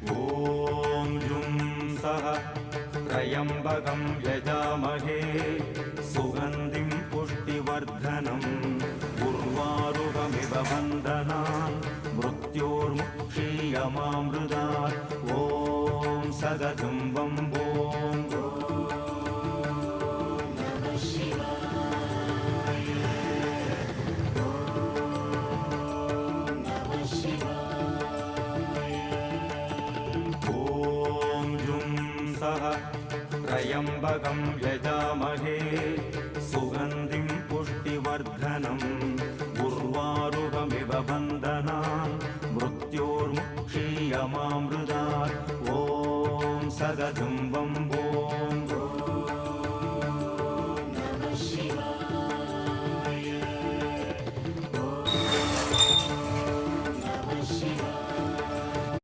ॐ जुं सः त्र्यम्बकं यजामहे सुगन्धिं पुष्टिवर्धनम् उर्वारुकमिव बन्धनान् मृत्योर्मुक्षीयमामृतात् ॐ सदतं वम्बो त्र्यम्बकं यजामहे सुगन्धिं पुष्टिवर्धनम् उर्वारुकमिव बन्धनान् मृत्योर्मुक्षीयमामृतात् ॐ सदतं वम्बो